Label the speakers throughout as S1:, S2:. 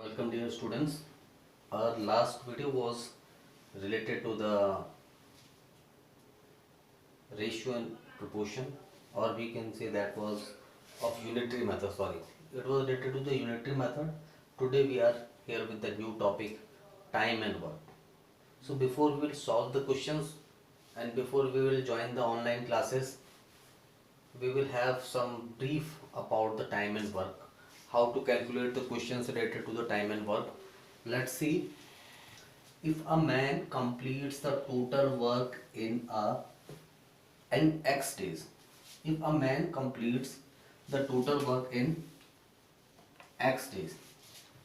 S1: Welcome dear students. Our last video was related to the ratio and proportion, or we can say that was of unitary method. Sorry, it was related to the unitary method. Today we are here with the new topic, time and work. So before we will solve the questions and before we will join the online classes, we will have some brief about the time and work, how to calculate the questions related to the time and work. Let's see. If a man completes the total work in X days, if a man completes the total work in X days,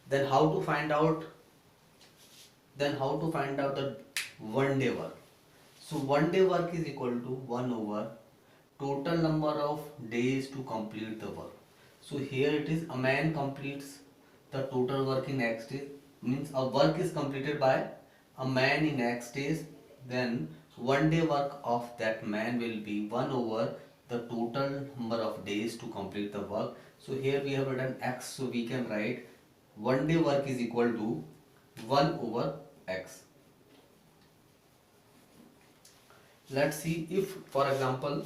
S1: then how to find out the 1 day work. So 1 day work is equal to 1 over total number of days to complete the work. So here it is, a man completes the total work in X days, means a work is completed by a man in X days, then 1 day work of that man will be 1 over the total number of days to complete the work. So here we have written X, so we can write 1 day work is equal to 1 over X. Let's see, if for example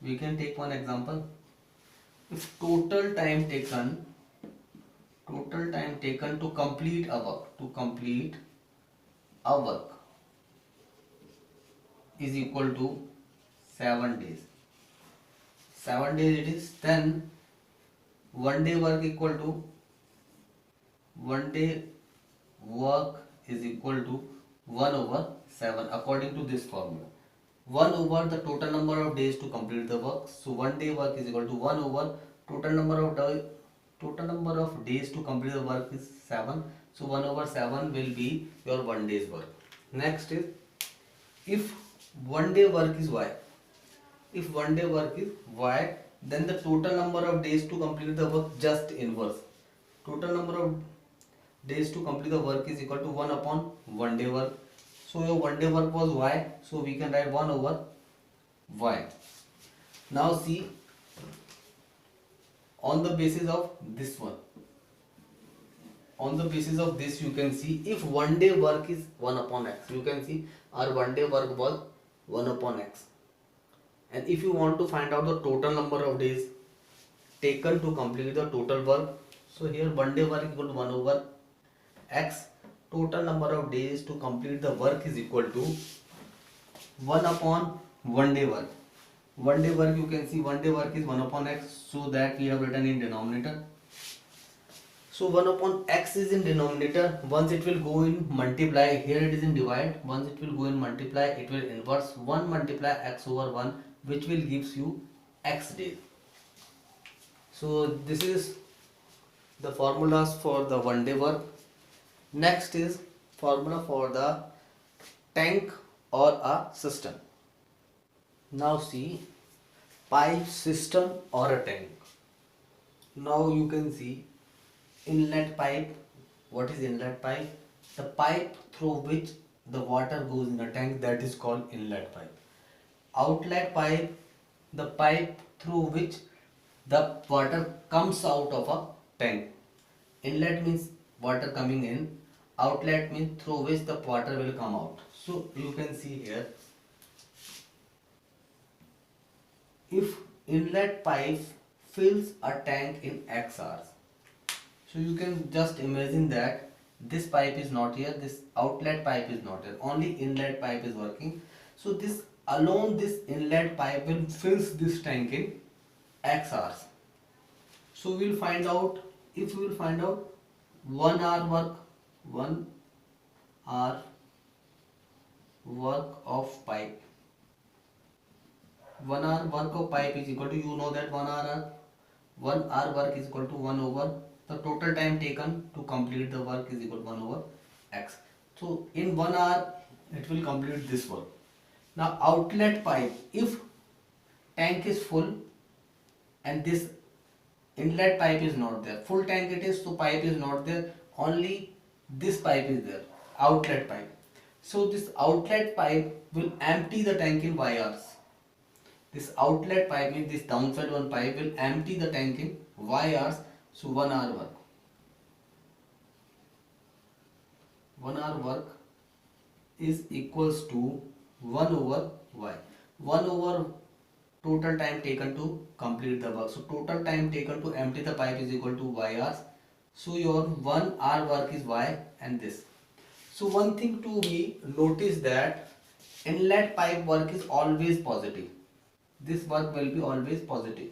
S1: we can take one example. If total time taken to complete a work is equal to 7 days, 7 days it is, then 1 day work equal to 1 day work is equal to 1 over 7 according to this formula. 1 over the total number of days to complete the work. So 1 day work is equal to 1 over total number of days to complete the work is 7. So 1 over 7 will be your 1 day's work. Next is, if 1 day work is y, if 1 day work is y, then the total number of days to complete the work just inverse. Total number of days to complete the work is equal to 1 upon 1 day work. So your 1 day work was y, so we can write 1 over y. Now see, on the basis of this one, on the basis of this you can see, if 1 day work is 1 upon x, you can see our 1 day work was 1 upon x. And if you want to find out the total number of days taken to complete the total work, so here 1 day work equal to 1 over x, total number of days to complete the work is equal to 1 upon 1 day work. 1 day work, you can see 1 day work is 1 upon x, so that we have written in denominator. So 1 upon x is in denominator, once it will go in multiply, here it is in divide, once it will go in multiply, it will inverse 1 multiply x over 1, which will gives you x days. So this is the formulas for the 1 day work. Next is formula for the tank or a system. Now see, pipe, system or a tank. Now you can see inlet pipe. What is inlet pipe? The pipe through which the water goes in a tank, that is called inlet pipe. Outlet pipe, the pipe through which the water comes out of a tank. Inlet means water coming in, outlet means through which the water will come out. So you can see here, if inlet pipe fills a tank in x hours, so you can just imagine that this pipe is not here, this outlet pipe is not here, only inlet pipe is working. So this alone, this inlet pipe will fills this tank in x hours. So we will find out, if we will find out 1 hour work, 1 hour work of pipe, 1 hour work of pipe is equal to, you know that 1 hour work is equal to 1 over the total time taken to complete the work is equal to 1 over x. So in 1 hour it will complete this work. Now outlet pipe, if tank is full and this inlet pipe is not there, full tank it is, so pipe is not there, only this pipe is there, outlet pipe. So this outlet pipe will empty the tank in y hours. This outlet pipe means this downside one pipe will empty the tank in y hours. So 1 hour work. 1 hour work is equals to 1 over y. 1 over total time taken to complete the work. So total time taken to empty the pipe is equal to y hours. So your 1 hour work is y and this. So one thing to be notice that inlet pipe work is always positive. This work will be always positive.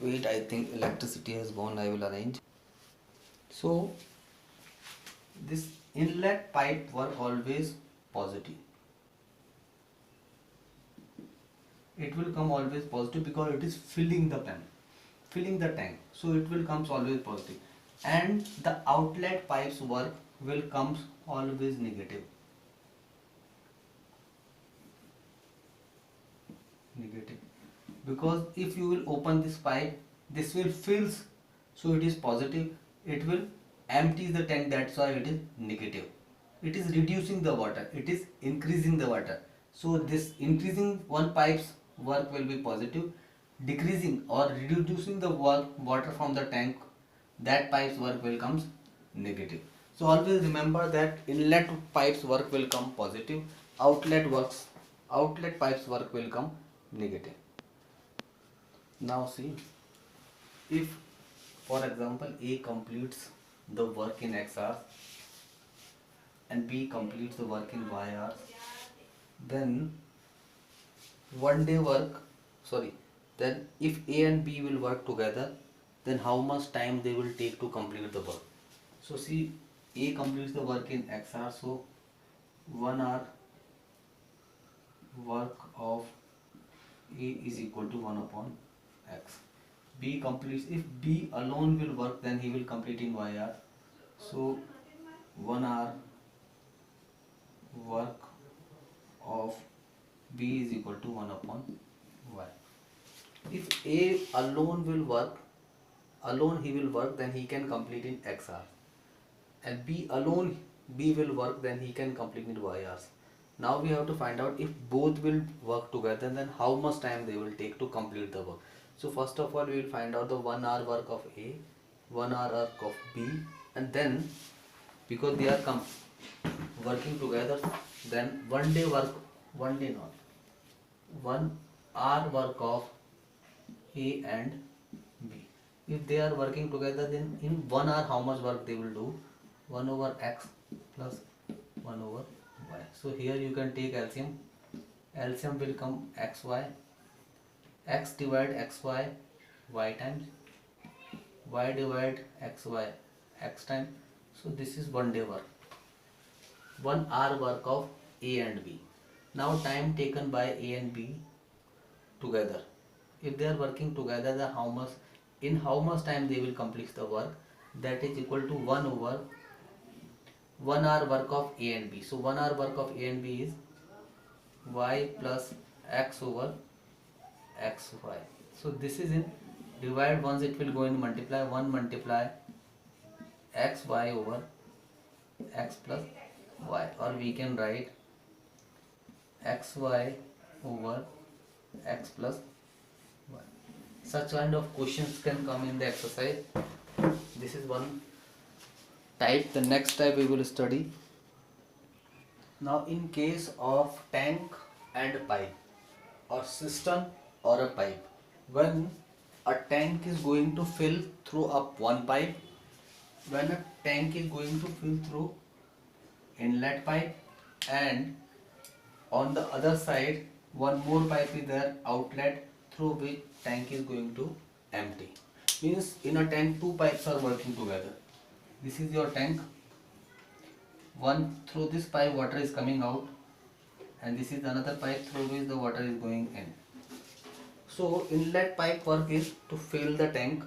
S1: Wait, I think electricity has gone. I will arrange. So this inlet pipe work always positive. It will come always positive because it is filling the pen, filling the tank. So it will comes always positive. And the outlet pipes work will comes always negative. Negative. Because if you will open this pipe, this will fills, so it is positive. It will empty the tank, that's why it is negative. It is reducing the water, it is increasing the water. So this increasing one pipe's work will be positive, decreasing or reducing the water from the tank, that pipe's work will comes negative. So always remember that inlet pipes work will come positive, outlet pipes work will come negative. Now see, if for example A completes the work in X hours and B completes the work in Y hours, then one day work, then if A and B will work together, then how much time they will take to complete the work. So see, A completes the work in X hours, so 1 hour work of A is equal to 1 upon X. B completes, if B alone will work, then he will complete in Y hours. So 1 hour work of B is equal to 1 upon Y. If A alone will work, he will work, then he can complete in X hours. And B will work, then he can complete in Y hours. Now we have to find out if both will work together, then how much time they will take to complete the work. So first of all we will find out the 1 hour work of A, 1 hour work of B, and then because they are working together, then 1 hour work of A and B. If they are working together, then in 1 hour how much work they will do? 1 over X plus 1 over Y. So here you can take LCM. LCM will come XY. X divide XY, Y times. Y divide XY, X time. So this is 1 day work. 1 hour work of A and B. Now time taken by A and B together. If they are working together, then in how much time they will complete the work? That is equal to 1 over 1 hour work of A and B. So 1 hour work of A and B is Y plus X over XY. So this is in divide, once it will go in multiply, 1 multiply XY over X plus Y, or we can write XY over X plus Y. Such kind of questions can come in the exercise. This is one type. The next type we will study. Now in case of tank and pipe, or system or a pipe, when a tank is going to fill through up one pipe, when a tank is going to fill through inlet pipe, and on the other side one more pipe is there, outlet, through which tank is going to empty. Means in a tank two pipes are working together. This is your tank. One, through this pipe water is coming out, and this is another pipe through which the water is going in. So inlet pipe work is to fill the tank,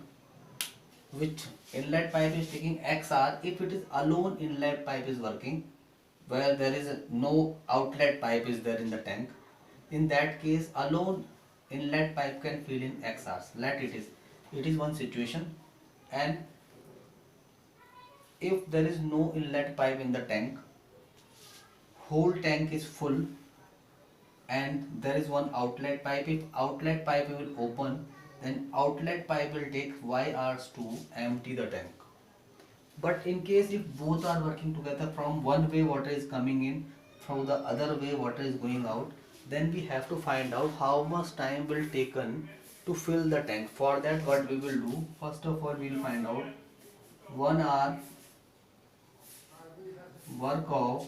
S1: which inlet pipe is taking X hour. If it is alone inlet pipe is working, where there is no outlet pipe is there in the tank, in that case alone inlet pipe can fill in X hours. It is one situation. And if there is no inlet pipe in the tank, whole tank is full, and there is one outlet pipe. If outlet pipe will open, then outlet pipe will take Y hours to empty the tank. But in case if both are working together, from one way water is coming in, from the other way water is going out, then we have to find out how much time will taken to fill the tank. For that, what we will do, first of all we will find out 1 hour work of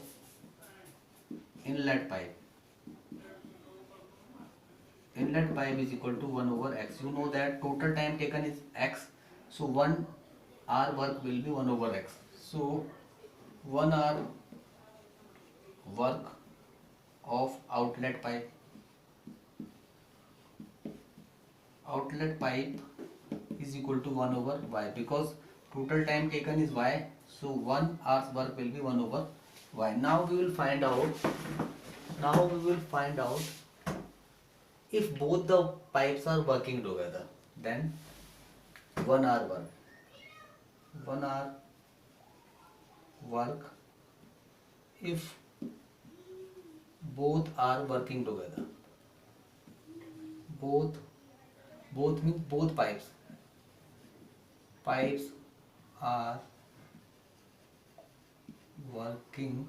S1: inlet pipe. Inlet pipe is equal to 1 over x. You know that total time taken is x, so 1 hour work will be 1 over x. So 1 hour work of outlet pipe, is equal to 1 over y, because total time taken is y, so 1 hour's work will be 1 over y. Now we will find out if both the pipes are working together, then 1 hour work if both are working together. Both means both pipes are working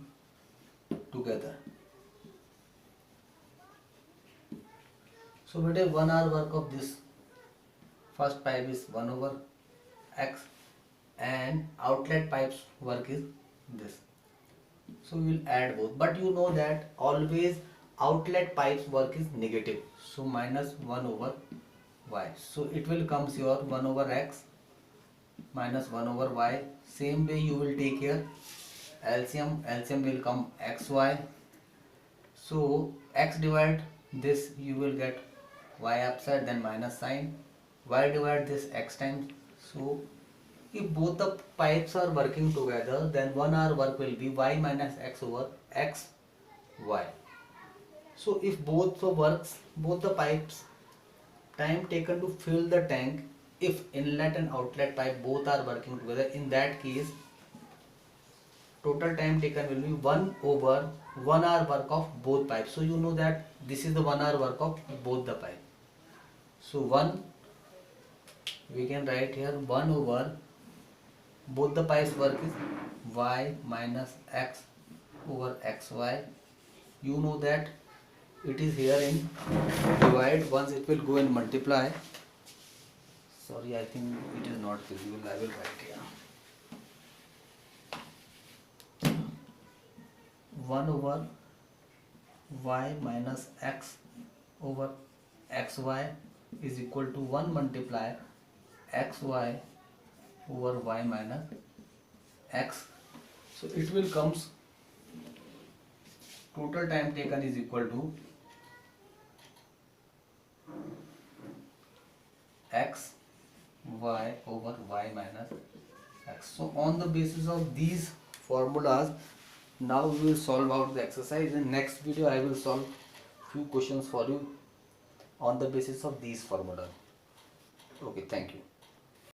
S1: together. So beta 1 hour work of this first pipe is 1 over x, and outlet pipes work is this. So we will add both, but you know that always outlet pipes work is negative, so minus 1 over y. So it will comes your 1 over x minus 1 over y. Same way you will take here LCM will come xy. So x divide this, you will get y upside, then minus sign, y divide this x times. So if both the pipes are working together, then 1 hour work will be y minus x over x y. So if both the pipes time taken to fill the tank, if inlet and outlet pipe both are working together, in that case total time taken will be 1 over 1 hour work of both pipes. So you know that this is the 1 hour work of both the pipe. So 1, we can write here 1 over both the pipes work is y minus x over xy. You know that it is here in divide, once it will go and multiply. Sorry, I think it is not visible, I will write here 1 over y minus x over xy is equal to 1 multiply xy over y minus x. So it will comes total time taken is equal to x y over y minus x. So on the basis of these formulas, now we will solve out the exercise. In next video I will solve few questions for you on the basis of these formulas. Okay, thank you.